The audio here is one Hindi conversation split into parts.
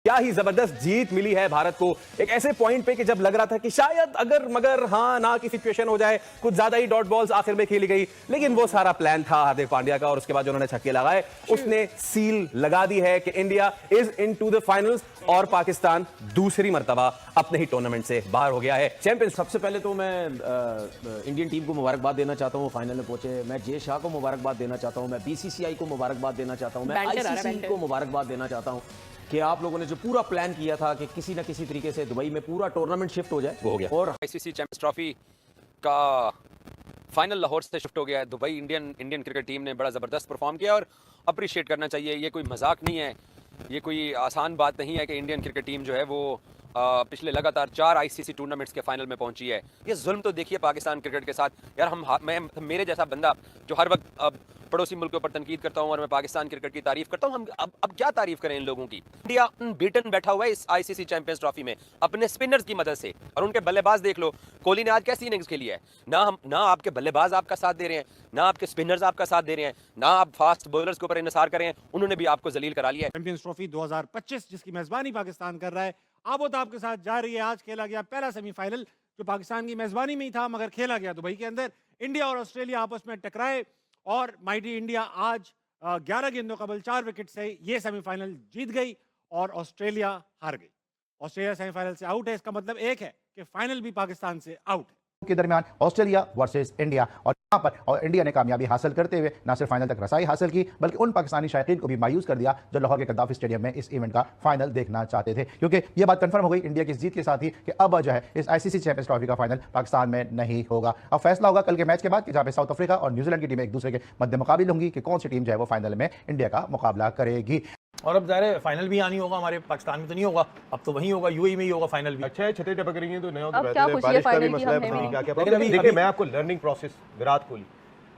क्या ही जबरदस्त जीत मिली है भारत को एक ऐसे पॉइंट पे कि जब लग रहा था कि शायद अगर मगर हाँ ना की सिचुएशन हो जाए, कुछ ज्यादा ही डॉट बॉल्स आखिर में खेली गई, लेकिन वो सारा प्लान था हार्दिक पांड्या का और उसके बाद जो उन्होंने छक्के लगाए उसने सील लगा दी है कि India is into the finals और पाकिस्तान दूसरी मर्तबा अपने ही टूर्नामेंट से बाहर हो गया है चैंपियंस। सबसे पहले तो मैं इंडियन टीम को मुबारकबाद देना चाहता हूँ, फाइनल में पहुंचे। मैं जे शाह को मुबारकबाद देना चाहता हूँ, मैं बीसीसीआई को मुबारकबाद देना चाहता हूँ, मैं आईसीसी को मुबारकबाद देना चाहता हूँ कि आप लोगों ने जो पूरा प्लान किया था कि किसी ना किसी तरीके से दुबई में पूरा टूर्नामेंट शिफ्ट हो जाए, वो हो गया। और आईसीसी चैंपियंस ट्रॉफी का फाइनल लाहौर से शिफ्ट हो गया है दुबई। इंडियन क्रिकेट टीम ने बड़ा ज़बरदस्त परफॉर्म किया और अप्रिशिएट करना चाहिए। ये कोई मजाक नहीं है, ये कोई आसान बात नहीं है कि इंडियन क्रिकेट टीम जो है वो पिछले लगातार 4 आईसीसी टूर्नामेंट्स के फाइनल में पहुंची है। ये जुल्म तो देखिए पाकिस्तान क्रिकेट के साथ यार। मेरे जैसा बंदा जो हर वक्त पड़ोसी मुल्कों पर तनकीद करता हूं और मैं पाकिस्तान क्रिकेट की तारीफ करता हूं, हम अब क्या तारीफ करें इन लोगों की। इंडिया बीटन बैठा हुआ है इस आईसीसी चैंपियंस ट्रॉफी में अपने स्पिनर्स की मदद से, और उनके बल्लेबाज देख लो। कोहली ने आज कैसी इनिंग्स खेली है। ना आपके बल्लेबाज आपका साथ दे रहे हैं, ना आपके स्पिनर्स आपका साथ दे रहे हैं, ना आप फास्ट बॉलर्स के ऊपर इन्हिसार कर रहे हैं, उन्होंने भी आपको जलील करा लिया है। चैंपियंस ट्रॉफी 2025 जिसकी मेजबानी पाकिस्तान कर रहा है, आबोताब के साथ जा रही है। आज खेला गया पहला सेमीफाइनल जो पाकिस्तान की मेजबानी में ही था, मगर खेला गया दुबई के अंदर। इंडिया और ऑस्ट्रेलिया आपस में टकराए और माइटी इंडिया आज 11 गेंदों कबल 4 विकेट से ये सेमीफाइनल जीत गई और ऑस्ट्रेलिया हार गई। ऑस्ट्रेलिया सेमीफाइनल से आउट है, इसका मतलब एक है कि फाइनल भी पाकिस्तान से आउट है। के दरमियान ऑस्ट्रेलिया वर्सेस इंडिया, और यहाँ पर और इंडिया ने कामयाबी हासिल करते हुए न सिर्फ फाइनल तक रसाई हासिल की बल्कि उन पाकिस्तानी शायकीन को भी मायूस कर दिया जो लाहौर के गद्दाफी स्टेडियम में इस इवेंट का फाइनल देखना चाहते थे, क्योंकि यह बात कंफर्म हो गई इंडिया की जीत के साथ ही कि अब जो है इस आईसीसी चैंपियंस ट्रॉफी का फाइनल पाकिस्तान में नहीं होगा। अब फैसला होगा कल के मैच के बाद कि जहाँ पे साउथ अफ्रीका और न्यूजीलैंड की टीमें एक दूसरे के मध्य मुकाबले होंगी कि कौन सी टीम जो है वो फाइनल में इंडिया का मुकाबला करेगी। और अब ज़ाहिर है फाइनल भी आनी होगा, हमारे पाकिस्तान में तो नहीं होगा, अब तो वहीं होगा, यूएई में ही होगा फाइनल भी। अच्छा है, छतें टपक रही हैं तो नया अब क्या खुशी है फाइनल की हमें भी। लेकिन अभी देखिए मैं आपको लर्निंग प्रोसेस विराट कोहली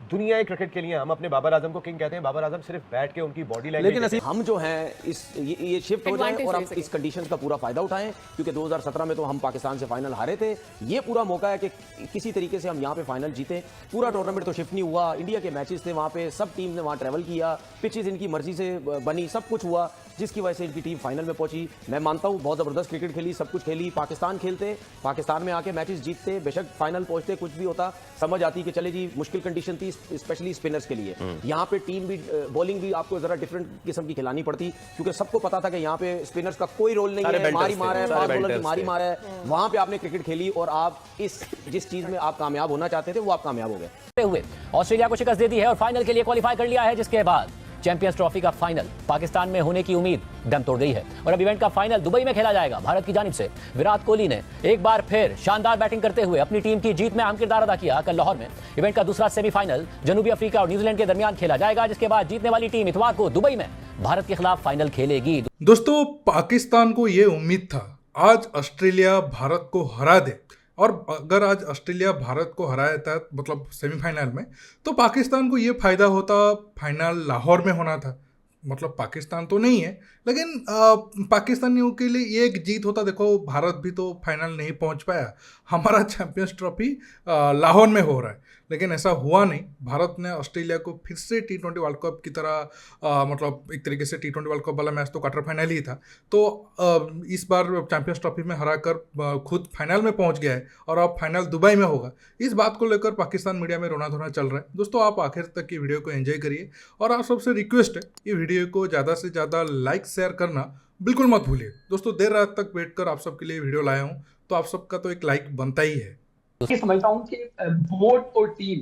दुनिया क्रिकेट के लिए हम अपने बाबर आजम को किंग कहते हैं। बाबर आजम सिर्फ बैठ के उनकी बॉडी लैंग्वेज, लेकिन हम जो हैं ये शिफ्ट हो जाए और हम इस कंडीशन का पूरा फायदा उठाएं, क्योंकि 2017 में तो हम पाकिस्तान से फाइनल हारे थे। ये पूरा मौका है कि किसी तरीके से हम यहाँ पे फाइनल जीते। पूरा टूर्नामेंट तो शिफ्ट नहीं हुआ, इंडिया के मैचेस थे वहाँ पे, सब टीम ने वहाँ ट्रैवल किया, पिचेज इनकी मर्जी से बनी, सब कुछ हुआ जिसकी वजह से इनकी टीम फाइनल में पहुंची। मैं मानता हूँ बहुत जबरदस्त क्रिकेट खेली, सब कुछ खेली। पाकिस्तान खेलते, पाकिस्तान में आके मैचेस जीतते, बेशक फाइनल पहुंचते, कुछ भी होता, समझ आती कि चले जी मुश्किल कंडीशन थी स्पेशली स्पिनर्स के लिए। यहाँ पे टीम भी बॉलिंग भी आपको जरा डिफरेंट किस्म की खिलानी पड़ती, क्योंकि सबको पता था कि यहाँ पे स्पिनर्स का कोई रोल नहीं है, मारी मार है, फास्ट बॉलर की मारी मार है। वहां पे आपने क्रिकेट खेली और आप जिस चीज में आप कामयाब होना चाहते थे वो आप कामयाब हो गए। हुए ऑस्ट्रेलिया को शिकस्त दे दी है और फाइनल के लिए क्वालिफाई कर लिया है, जिसके बाद चैंपियंस ट्रॉफी का फाइनल पाकिस्तान में होने की उम्मीद दम तोड़ गई है और अब इवेंट का फाइनल दुबई में खेला जाएगा। भारत की जानिब से विराट कोहली ने एक बार फिर शानदार बैटिंग करते हुए अपनी टीम की जीत में अहम किरदार अदा किया। कल लाहौर में इवेंट का दूसरा सेमीफाइनल जनूबी अफ्रीका और न्यूजीलैंड के दरमियान खेला जाएगा, जिसके बाद जीतने वाली टीम इतवार को दुबई में भारत के खिलाफ फाइनल खेलेगी। दोस्तों, पाकिस्तान को यह उम्मीद था आज ऑस्ट्रेलिया भारत को हरा दे, और अगर आज ऑस्ट्रेलिया भारत को हराया था मतलब सेमीफाइनल में, तो पाकिस्तान को ये फ़ायदा होता, फाइनल लाहौर में होना था। मतलब पाकिस्तान तो नहीं है, लेकिन पाकिस्तानियों के लिए ये एक जीत होता। देखो भारत भी तो फाइनल नहीं पहुंच पाया, हमारा चैंपियंस ट्रॉफी लाहौर में हो रहा है, लेकिन ऐसा हुआ नहीं। भारत ने ऑस्ट्रेलिया को फिर से T20 वर्ल्ड कप की तरह मतलब एक तरीके से T20 वर्ल्ड कप वाला मैच तो क्वार्टर फाइनल ही था, तो इस बार चैंपियंस ट्रॉफी में हराकर खुद फाइनल में पहुंच गया है और अब फाइनल दुबई में होगा। इस बात को लेकर पाकिस्तान मीडिया में रोना धोना चल रहा है। दोस्तों, आप आखिर तक की वीडियो को एंजॉय करिए और आप सबसे रिक्वेस्ट है ये वीडियो को ज़्यादा से ज़्यादा लाइक शेयर करना बिल्कुल मत भूलिए। दोस्तों, देर रात तक वेट कर आप सबके लिए वीडियो लाया हूँ, तो आप सबका तो एक लाइक बनता ही है। ये समझता हूँ कि बोर्ड और टीम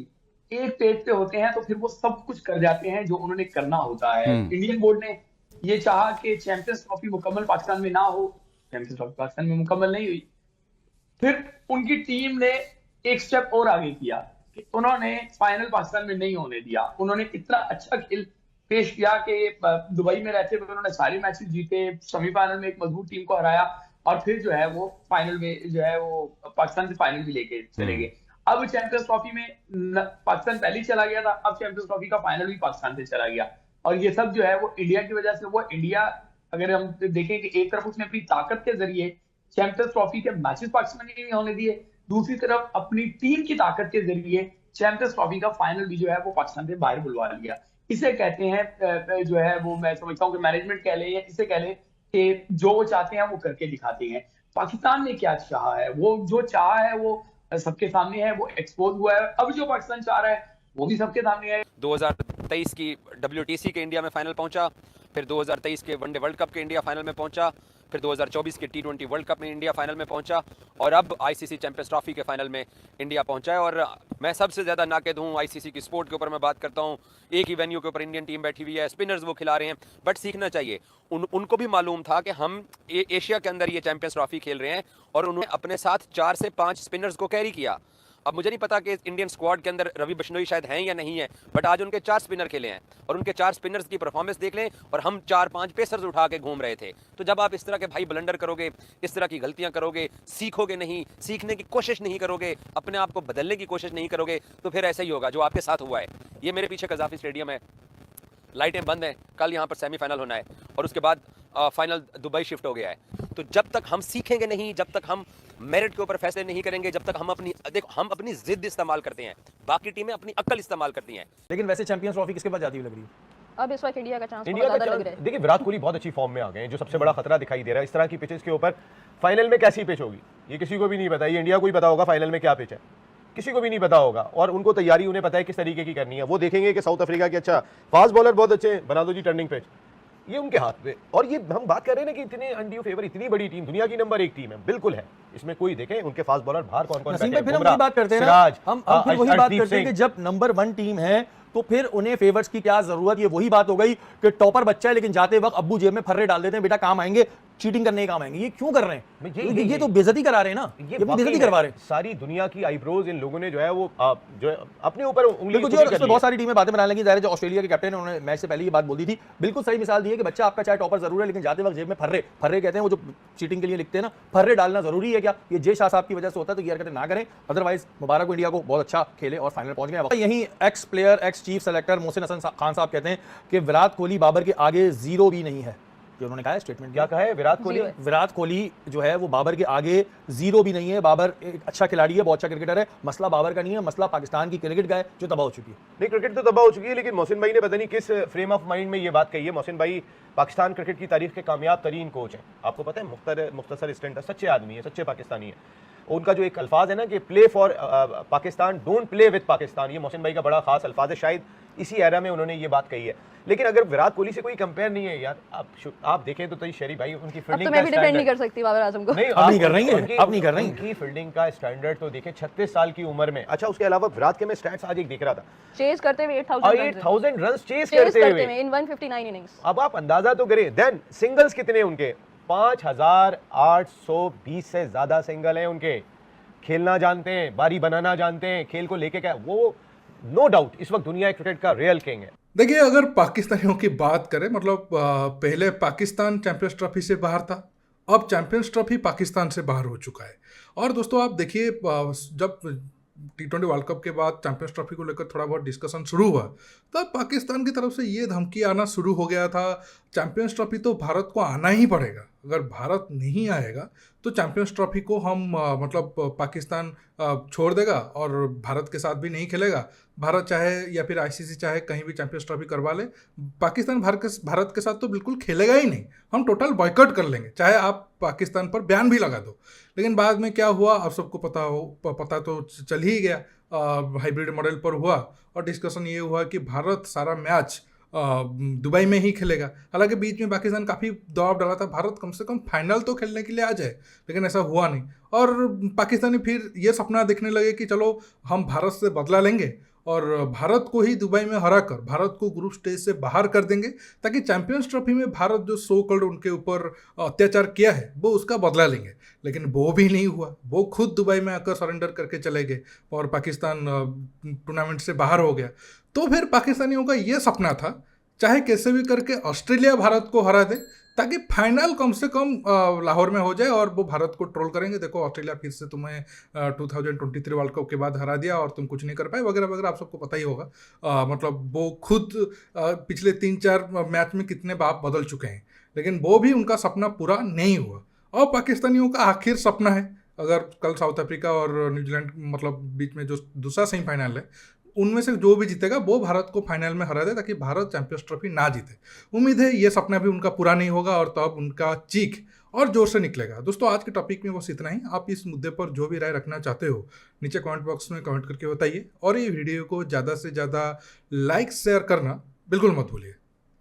एक पेज पे होते हैं तो फिर वो सब कुछ कर जाते हैं जो उन्होंने करना होता है। इंडियन बोर्ड ने ये चाहा कि चैंपियंस ट्रॉफी मुकम्मल पाकिस्तान में ना हो, चैंपियंस ट्रॉफी पाकिस्तान में मुकम्मल नहीं हुई। फिर उनकी टीम ने एक स्टेप और आगे किया कि उन्होंने फाइनल पाकिस्तान में नहीं होने दिया। उन्होंने इतना अच्छा खेल पेश किया कि दुबई में रहते हुए उन्होंने सारे मैचेस जीते, सेमीफाइनल में एक मजबूत टीम को हराया और फिर जो है वो फाइनल में जो है वो पाकिस्तान से फाइनल भी लेके चले गए। अब चैंपियंस ट्रॉफी में पाकिस्तान पहले ही चला गया था, अब चैंपियंस ट्रॉफी का फाइनल भी पाकिस्तान से चला गया और ये सब जो है वो इंडिया की वजह से। वो इंडिया अगर हम देखें कि एक तरफ उसने अपनी ताकत के जरिए चैंपियंस ट्रॉफी के मैचेस पाकिस्तान में नहीं होने दिए, दूसरी तरफ अपनी टीम की ताकत के जरिए चैंपियंस ट्रॉफी का फाइनल भी जो है वो पाकिस्तान से बाहर बुलवा लिया। इसे कहते हैं जो है वो मैं समझता हूँ कि मैनेजमेंट कह ले या इसे कह ले कि जो वो चाहते हैं वो करके दिखाते हैं। पाकिस्तान ने क्या चाहा है, वो जो चाहा है वो सबके सामने है, वो एक्सपोज हुआ है। अब जो पाकिस्तान चाह रहा है वो भी सबके सामने है। 2023 की WTC के इंडिया में फाइनल पहुंचा, फिर 2023 के वनडे वर्ल्ड कप के इंडिया फाइनल में पहुंचा, फिर 2024 के T20 वर्ल्ड कप में इंडिया फाइनल में पहुंचा, और अब ICC चैंपियंस ट्रॉफी के फाइनल में इंडिया पहुंचा है। और मैं सबसे ज़्यादा नाक़िद हूँ ICC की स्पोर्ट के ऊपर मैं बात करता हूँ। एक ही वेन्यू के ऊपर इंडियन टीम बैठी हुई है, स्पिनर्स वो खिला रहे हैं, बट सीखना चाहिए। उनको भी मालूम था कि हम एशिया के अंदर ये चैंपियंस ट्रॉफी खेल रहे हैं, और उन्होंने अपने साथ 4 से 5 स्पिनर्स को कैरी किया। अब मुझे नहीं पता कि इंडियन स्क्वाड के अंदर रवि बिश्नोई शायद हैं या नहीं है, बट आज उनके 4 स्पिनर खेले हैं, और उनके 4 स्पिनर्स की परफॉर्मेंस देख लें, और हम 4-5 पेसर्स उठा के घूम रहे थे। तो जब आप इस तरह के भाई ब्लंडर करोगे, इस तरह की गलतियां करोगे, सीखोगे नहीं, सीखने की कोशिश नहीं करोगे, अपने आप को बदलने की कोशिश नहीं करोगे, तो फिर ऐसा ही होगा जो आपके साथ हुआ है। ये मेरे पीछे कज़ाफ़ी स्टेडियम है, लाइटें बंद हैं, कल यहाँ पर सेमीफाइनल होना है, और उसके बाद फाइनल दुबई शिफ्ट हो गया है। तो जब तक हम सीखेंगे नहीं, जब तक हम मेरिट के ऊपर फैसले नहीं करेंगे, जब तक हम अपनी जिद इस्तेमाल करते हैं, बाकी टीमें अपनी अक्ल इस्तेमाल करती हैं। लेकिन वैसे चैंपियंस ट्रॉफी किसके पास जाती हुई लग रही है? अब इस वक्त इंडिया का चांस इंडिया बहुत का ज्यादा लग रहा है। देखिए विराट कोहली बहुत अच्छी फॉर्म में आ गए हैं, जो सबसे बड़ा खतरा दिखाई दे रहा है इस तरह की पिचेस के ऊपर। फाइनल में कैसी पिच होगी ये किसी को भी नहीं पता, ये इंडिया को ही पता होगा फाइनल में क्या पिच है, किसी को भी नहीं पता होगा। और उनको तैयारी उन्हें पता है किस तरीके की करनी है। वो देखेंगे कि साउथ अफ्रीका के अच्छा फास्ट बॉलर बहुत अच्छे, बना दो जी टर्निंग पिच, ये उनके हाथ पे। और ये हम बात कर रहे हैं ना कि इतने अनड्यू फेवर, इतनी बड़ी टीम, दुनिया की नंबर 1 टीम है, बिल्कुल है, इसमें कोई देखें उनके फास्ट बॉलर बाहर कौन कौन नसीम बैठे भाई, हैं, फिर हम वही बात करते हैं ना, हम फिर वही बात करते हैं कि जब नंबर 1 टीम है तो फिर उन्हें फेवर्स की क्या जरूरत। ये वही बात हो गई कि टॉपर बच्चा है, लेकिन जाते वक्त अब्बू जेब में फर्रे डाल देते हैं, बेटा काम आएंगे, चीटिंग करने के काम आएंगे। ये क्यों कर रहे हैं? ये तो बेइज्जती करा रहे हैं ना, ये बेइज्जती करवा रहे हैं। सारी दुनिया की आईब्रोज इन लोगों ने जो है वो जो है अपने ऊपर उंगली बिल्कुल जी, और इसमें बहुत सारी टीमें बातें बनाने लगी। ज़ाहिर है जो ऑस्ट्रेलिया के कैप्टन है उन्होंने मैच से पहले ये बात बोल दी थी, बिल्कुल सही मिसाल दी है कि बच्चा आपका चाहे टॉपर जरूर है, लेकिन जाते वक्त जेब में फर्रे कहते हैं, वो जो चीटिंग के लिए लिखते हैं ना, फर्रे डालना जरूरी है क्या? ये जय शाह साहब की वजह से होता है, तो ये हरकतें ना करें। अदरवाइज मुबारक हो इंडिया को, बहुत अच्छा खेले और फाइनल पहुंच गए। यही ex player, ex chief selector Mohsin Hasan Khan साहब कहते हैं कि विराट कोहली बाबर के आगे जीरो भी नहीं है। जो उन्होंने कहा है स्टेटमेंट, क्या कहा है विराट कोहली जो है वो बाबर के आगे जीरो भी नहीं है। बाबर एक अच्छा खिलाड़ी है, बहुत अच्छा क्रिकेटर है, मसला बाबर का नहीं है, मसला पाकिस्तान की क्रिकेट का है जो तबाह हो चुकी है। नहीं, क्रिकेट तो तबाह हो चुकी है, लेकिन मोहसिन भाई ने पता नहीं किस फ्रेम ऑफ माइंड में ये बात कही है। मोहसिन भाई पाकिस्तान क्रिकेट की तारीख के कामयाब तरीन कोच हैं, आपको पता है, मुख्तसर स्टंट है, सच्चे आदमी है, सच्चे पाकिस्तानी है। उनका जो एक अल्फाज है ना कि play for Pakistan, don't play with Pakistan, ये मोहसिन भाई का बड़ा खास अल्फाज है, शायद इसी एरा में उन्होंने ये बात कही है। लेकिन अगर विराट कोहली से कोई कंपेयर नहीं है यार, आप देखें तो शरी भाई उनकी फील्डिंग मैं भी डिफेंड नहीं कर सकती बाबर आजम को। नहीं, अब नहीं कर रही है, अब नहीं कर रही। उनकी फील्डिंग का स्टैंडर्ड तो देखें 36 साल की उम्र में। अच्छा, उसके अलावा विराट के मैं स्टैट्स आज एक देख रहा था, चेस करते हुए 8000 रन चेस करते हुए इन 159 इनिंग्स। अब आप अंदाजा तो करें। देन सिंगल्स कितने उनके, 5820 से ज्यादा सिंगल हैं उनके। खेलना जानते हैं, बारी बनाना जानते हैं, खेल को लेके क्या, वो नो डाउट इस वक्त दुनिया क्रिकेट का रियल किंग है। देखिए, अगर पाकिस्तानियों की बात करें, मतलब पहले पाकिस्तान चैंपियंस ट्रॉफी से बाहर था, अब चैंपियंस ट्रॉफी पाकिस्तान से बाहर हो चुका है। और दोस्तों आप देखिए, जब T20 वर्ल्ड कप के बाद चैंपियंस ट्रॉफी को लेकर थोड़ा बहुत डिस्कशन शुरू हुआ, तब पाकिस्तान की तरफ से ये धमकी आना शुरू हो गया था, चैंपियंस ट्रॉफी तो भारत को आना ही पड़ेगा, अगर भारत नहीं आएगा तो चैंपियंस ट्रॉफी को हम मतलब पाकिस्तान छोड़ देगा और भारत के साथ भी नहीं खेलेगा। भारत चाहे या फिर ICC चाहे कहीं भी चैंपियंस ट्रॉफी करवा ले, पाकिस्तान भारत के साथ तो बिल्कुल खेलेगा ही नहीं, हम टोटल बॉयकॉट कर लेंगे, चाहे आप पाकिस्तान पर बैन भी लगा दो। लेकिन बाद में क्या हुआ आप सबको पता तो चल ही गया, हाइब्रिड मॉडल पर हुआ और डिस्कशन ये हुआ कि भारत सारा मैच दुबई में ही खेलेगा। हालांकि बीच में पाकिस्तान काफ़ी दबाव डाला था, भारत कम से कम फाइनल तो खेलने के लिए आ जाए, लेकिन ऐसा हुआ नहीं। और पाकिस्तानी फिर ये सपना देखने लगे कि चलो हम भारत से बदला लेंगे और भारत को ही दुबई में हरा कर भारत को ग्रुप स्टेज से बाहर कर देंगे, ताकि चैंपियंस ट्रॉफी में भारत जो सो कॉल्ड उनके ऊपर अत्याचार किया है वो उसका बदला लेंगे। लेकिन वो भी नहीं हुआ, वो खुद दुबई में आकर सरेंडर करके चले गए और पाकिस्तान टूर्नामेंट से बाहर हो गया। तो फिर पाकिस्तानियों का ये सपना था चाहे कैसे भी करके ऑस्ट्रेलिया भारत को हरा दे, ताकि फाइनल कम से कम लाहौर में हो जाए और वो भारत को ट्रोल करेंगे, देखो ऑस्ट्रेलिया फिर से तुम्हें 2023 वर्ल्ड कप के बाद हरा दिया और तुम कुछ नहीं कर पाए वगैरह वगैरह, आप सबको पता ही होगा। मतलब वो खुद पिछले 3-4 मैच में कितने बाप बदल चुके हैं, लेकिन वो भी उनका सपना पूरा नहीं हुआ। और पाकिस्तानियों का आखिर सपना है, अगर कल साउथ अफ्रीका और न्यूजीलैंड मतलब बीच में जो दूसरा सेमीफाइनल है उनमें से जो भी जीतेगा वो भारत को फाइनल में हरा दे ताकि भारत चैंपियंस ट्रॉफी ना जीते। उम्मीद है ये सपना भी उनका पूरा नहीं होगा और तब उनका चीख और जोर से निकलेगा। दोस्तों आज के टॉपिक में बस इतना ही। आप इस मुद्दे पर जो भी राय रखना चाहते हो नीचे कमेंट बॉक्स में कमेंट करके बताइए और ये वीडियो को ज़्यादा से ज़्यादा लाइक शेयर करना बिल्कुल मत भूलिए।